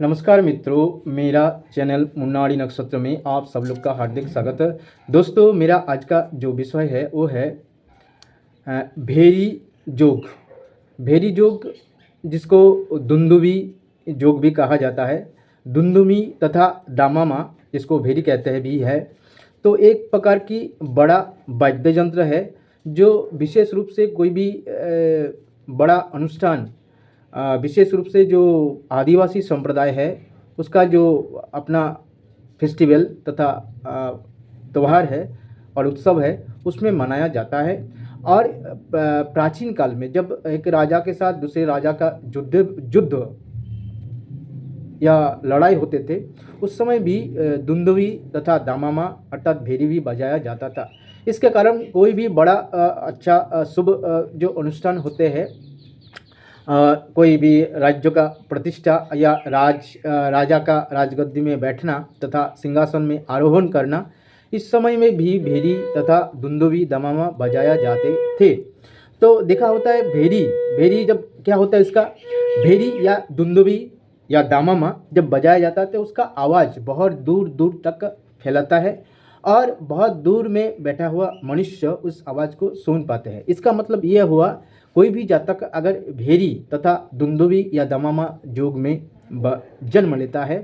नमस्कार मित्रों, मेरा चैनल मुन्नाडी नक्षत्र में आप सब लोग का हार्दिक स्वागत है। दोस्तों, मेरा आज का जो विषय है वो है भेरी जोग। भेरी जोग जिसको दुंदुभी जोग भी कहा जाता है, दुंदुमी तथा दामामा जिसको भेरी कहते हैं भी है। तो एक प्रकार की बड़ा वाद्य यंत्र है जो विशेष रूप से कोई भी बड़ा अनुष्ठान, विशेष रूप से जो आदिवासी संप्रदाय है उसका जो अपना फेस्टिवल तथा त्यौहार है और उत्सव है उसमें मनाया जाता है। और प्राचीन काल में जब एक राजा के साथ दूसरे राजा का युद्ध या लड़ाई होते थे उस समय भी दुंदुभी तथा दामामा अर्थात भेरी भी बजाया जाता था। इसके कारण कोई भी बड़ा अच्छा शुभ जो अनुष्ठान होते हैं, कोई भी राज्य का प्रतिष्ठा या राजा का राजगद्दी में बैठना तथा सिंहासन में आरोहण करना, इस समय में भी भेरी तथा दुंदुभी दामामा बजाया जाते थे। तो देखा होता है भेरी जब क्या होता है, इसका भेरी या दुंदुभी या दामामा जब बजाया जाता है तो उसका आवाज़ बहुत दूर दूर तक फैलाता है और बहुत दूर में बैठा हुआ मनुष्य उस आवाज़ को सुन पाते हैं। इसका मतलब यह हुआ, कोई भी जातक अगर भेरी तथा दुंदुभी या दामामा जोग में जन्म लेता है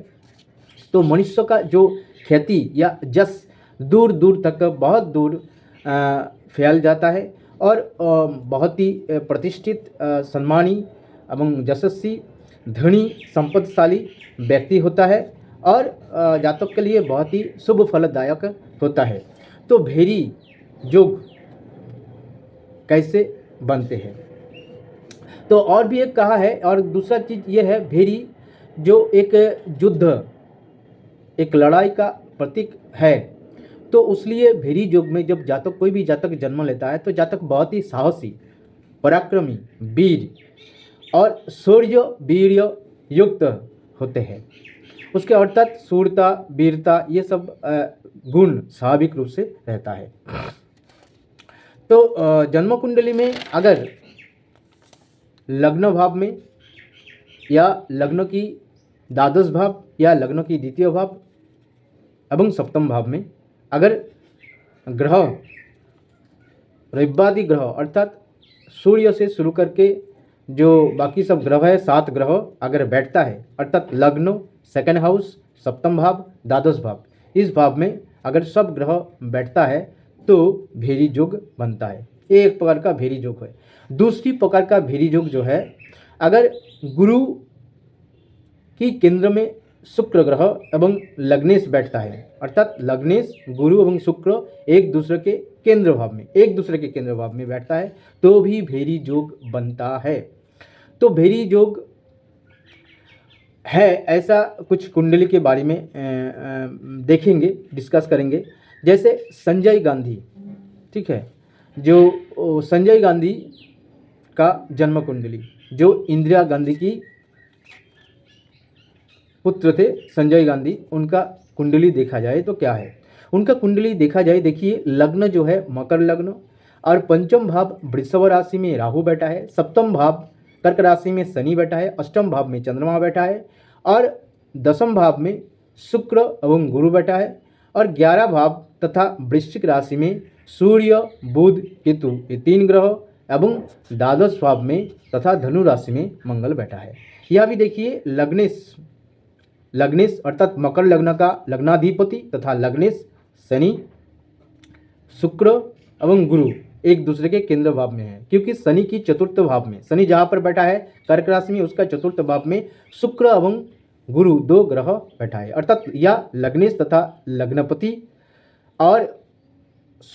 तो मनुष्य का जो ख्याति या जस दूर दूर तक बहुत दूर फैल जाता है और बहुत ही प्रतिष्ठित, सम्मानी एवं यशस्वी, धनी, संपत्तिशाली व्यक्ति होता है और जातक के लिए बहुत ही शुभ फलदायक होता है। तो भेरी जोग कैसे बनते हैं, तो और भी एक कहा है। और दूसरा चीज़ ये है, भेरी जो एक युद्ध, एक लड़ाई का प्रतीक है, तो उसलिए भेरी जोग में जब जातक, कोई भी जातक जन्म लेता है तो जातक बहुत ही साहसी, पराक्रमी, वीर और शौर्य वीर्य युक्त होते हैं। उसके अर्थात शूरता, वीरता, ये सब गुण स्वाभाविक रूप से रहता है। तो जन्म कुंडली में अगर लग्न भाव में या लग्न की द्वादश भाव या लग्न की द्वितीय भाव एवं सप्तम भाव में अगर ग्रह, रविवादी ग्रह अर्थात सूर्य से शुरू करके जो बाकी सब ग्रह है, 7 ग्रह अगर बैठता है अर्थात लग्न, सेकंड हाउस, सप्तम भाव, द्वादश भाव, इस भाव में अगर सब ग्रह बैठता है तो भेरी जोग बनता है। ये एक प्रकार का भेरी जोग है। दूसरी प्रकार का भेरी जोग जो है, अगर गुरु की केंद्र में शुक्र ग्रह एवं लग्नेश बैठता है अर्थात लग्नेश, गुरु एवं शुक्र एक दूसरे के केंद्र भाव में बैठता है तो भी भेरी जोग बनता है। तो भेरी जोग है ऐसा कुछ कुंडली के बारे में देखेंगे, डिस्कस करेंगे। जैसे संजय गांधी, ठीक है, जो संजय गांधी का जन्म कुंडली, जो इंदिरा गांधी की पुत्र थे संजय गांधी, उनका कुंडली देखा जाए तो क्या है, उनका कुंडली देखा जाए, देखिए लग्न जो है मकर लग्न और पंचम भाव वृषभ राशि में राहु बैठा है, सप्तम भाव कर्क राशि में शनि बैठा है, अष्टम भाव में चंद्रमा बैठा है और दसम भाव में शुक्र एवं गुरु बैठा है और 11 भाव तथा वृश्चिक राशि में सूर्य, बुध, केतु, ये 3 ग्रह एवं द्वादश भाव में तथा धनु राशि में मंगल बैठा है। यह भी देखिए लग्नेश अर्थात मकर लग्न का लग्नाधिपति तथा लग्नेश शनि, शुक्र एवं गुरु एक दूसरे के केंद्र भाव में है, क्योंकि शनि की चतुर्थ भाव में, शनि जहाँ पर बैठा है कर्क राशि में, उसका चतुर्थ भाव में शुक्र एवं गुरु 2 ग्रह बैठा है। अर्थात यह लग्नेश तथा लग्नपति और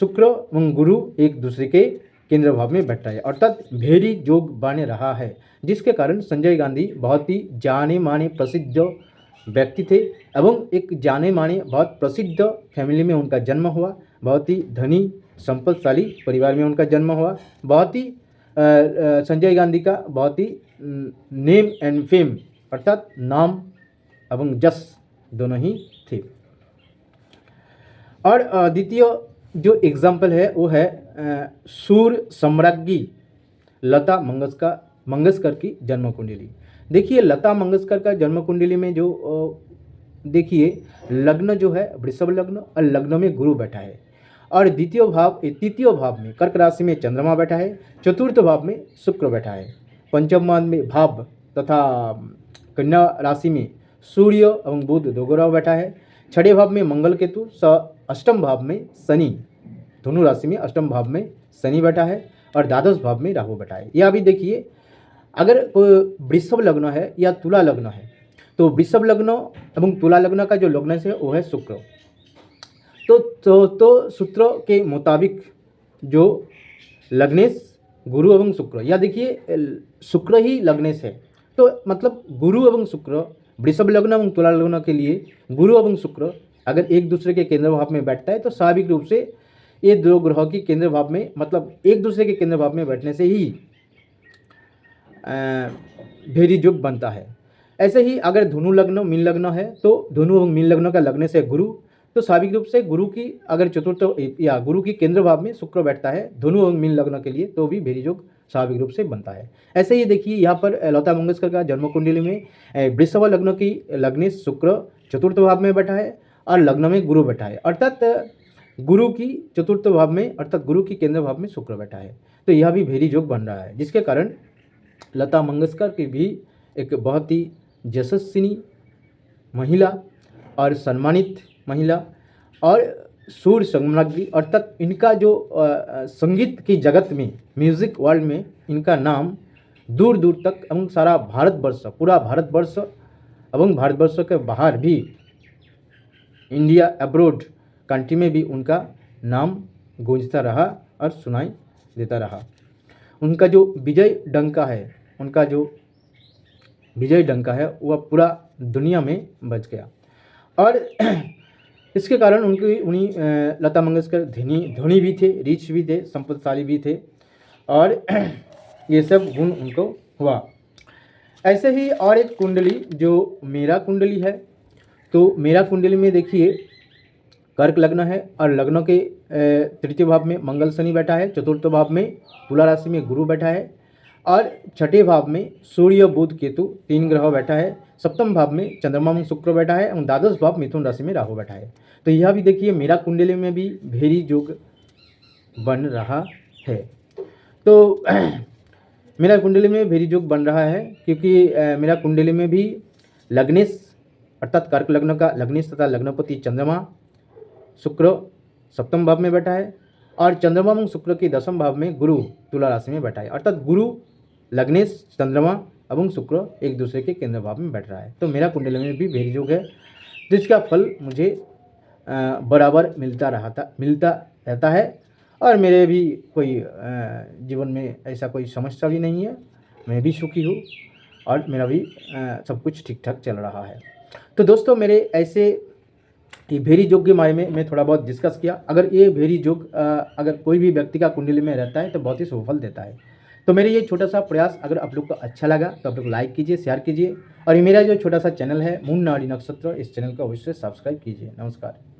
शुक्र एवं गुरु एक दूसरे के केंद्र भाव में बैठा है, अर्थात भेरी जोग बन रहा है, जिसके कारण संजय गांधी बहुत ही जाने माने प्रसिद्ध व्यक्ति थे एवं एक जाने माने बहुत प्रसिद्ध फैमिली में उनका जन्म हुआ, बहुत ही धनी संपत्तिशाली परिवार में उनका जन्म हुआ, बहुत ही संजय गांधी का बहुत ही नेम एंड फेम अर्थात नाम एवं जस दोनों ही थे। और द्वितीय जो एग्जाम्पल है वो है सूर सम्राज्ञी लता मंगेशकर की जन्म कुंडली। देखिए लता मंगेशकर का जन्म कुंडली में जो देखिए लग्न जो है वृषभ लग्न और लग्न में गुरु बैठा है और तृतीय भाव में कर्क राशि में चंद्रमा बैठा है, चतुर्थ भाव में शुक्र बैठा है, पंचम भाव तथा कन्या राशि में सूर्य एवं बुध दो ग्रह बैठा है, छठे भाव में मंगल केतु अष्टम भाव में शनि, धनु राशि में अष्टम भाव में शनि बैठा है और द्वादश भाव में राहु बैठा है। यह अभी देखिए अगर वृषभ लग्न है या तुला लग्न है तो वृषभ लग्न एवं तुला लग्न का जो लग्न है वो है शुक्र। तो सूत्र के मुताबिक जो लग्नेश गुरु एवं शुक्र, या देखिए शुक्र ही लग्नेश है, तो मतलब गुरु एवं शुक्र वृषभ लग्न एवं तुला लग्न के लिए गुरु एवं शुक्र अगर एक दूसरे के केंद्र भाव में बैठता है तो स्वाभाविक रूप से ये दो ग्रह की केंद्र भाव में मतलब एक दूसरे के केंद्र भाव में बैठने से ही भेरी योग बनता है। ऐसे ही अगर धनु लग्न मीन लग्न है तो धनु एवं मीन लग्न का लगने से गुरु, तो स्वाभाविक रूप से गुरु की अगर चतुर्थ या गुरु की केंद्र भाव में शुक्र बैठता है धनु एवं मीन लग्न के लिए तो भी भेरी योग स्वाभाविक रूप से बनता है। ऐसे ही देखिए यहाँ पर लता मंगेशकर का जन्म कुंडली में वृषभ लग्न की लग्नेश शुक्र चतुर्थ भाव में बैठा है और लग्न में गुरु बैठा है, अर्थात गुरु की चतुर्थ भाव में अर्थात गुरु की केंद्र भाव में शुक्र बैठा है, तो यह भी भेरी योग बन रहा है, जिसके कारण लता मंगेशकर की भी एक बहुत ही यशस्विनी महिला और सम्मानित महिला और सूर साम्राज्ञी, अर्थात इनका जो संगीत की जगत में म्यूज़िक वर्ल्ड में इनका नाम दूर दूर तक एवं सारा भारतवर्ष पूरा भारतवर्ष एवं भारतवर्ष के बाहर भी इंडिया अब्रोड कंट्री में भी उनका नाम गूंजता रहा और सुनाई देता रहा। उनका जो विजय डंका है वह पूरा दुनिया में बज गया और इसके कारण उन्हीं लता मंगेशकर धनी भी थे, रिच भी थे, संपत्तिशाली भी थे और ये सब गुण उनको हुआ। ऐसे ही और एक कुंडली जो मेरा कुंडली है, तो मेरा कुंडली में देखिए कर्क लग्न है और लग्न के तृतीय भाव में मंगल शनि बैठा है, चतुर्थ भाव में तुला राशि में गुरु बैठा है और छठे भाव में सूर्य बुध केतु तीन ग्रह बैठा है, सप्तम भाव में चंद्रमा में शुक्र बैठा है और द्वादश भाव मिथुन राशि में राहु बैठा है। तो यह भी देखिए मेरा कुंडली में भी भेरी योग बन रहा है। तो मेरा कुंडली में भेरी योग बन रहा है क्योंकि मेरा कुंडली में भी लग्नेश अर्थात कर्क लग्न का लग्नेश तथा लग्नपति चंद्रमा शुक्र सप्तम भाव में बैठा है और चंद्रमा एवं शुक्र के दसम भाव में गुरु तुला राशि में बैठा है, अर्थात गुरु लग्नेश चंद्रमा एवं शुक्र एक दूसरे के केंद्र भाव में बैठ रहा है। तो मेरा कुंडली में भी भेरी योग है जिसका फल मुझे बराबर मिलता रहता है और मेरे भी कोई जीवन में ऐसा कोई समस्या भी नहीं है, मैं भी सुखी हूँ और मेरा भी सब कुछ ठीक ठाक चल रहा है। तो दोस्तों मेरे ऐसे ये भेरी योग के बारे में मैं थोड़ा बहुत डिस्कस किया। अगर ये भेरी योग अगर कोई भी व्यक्ति का कुंडली में रहता है तो बहुत ही शुभ फल देता है। तो मेरे ये छोटा सा प्रयास अगर आप लोग को अच्छा लगा तो आप लोग लाइक कीजिए, शेयर कीजिए और ये मेरा जो छोटा सा चैनल है मून नाड़ी नक्षत्र, इस चैनल को अवश्य सब्सक्राइब कीजिए। नमस्कार।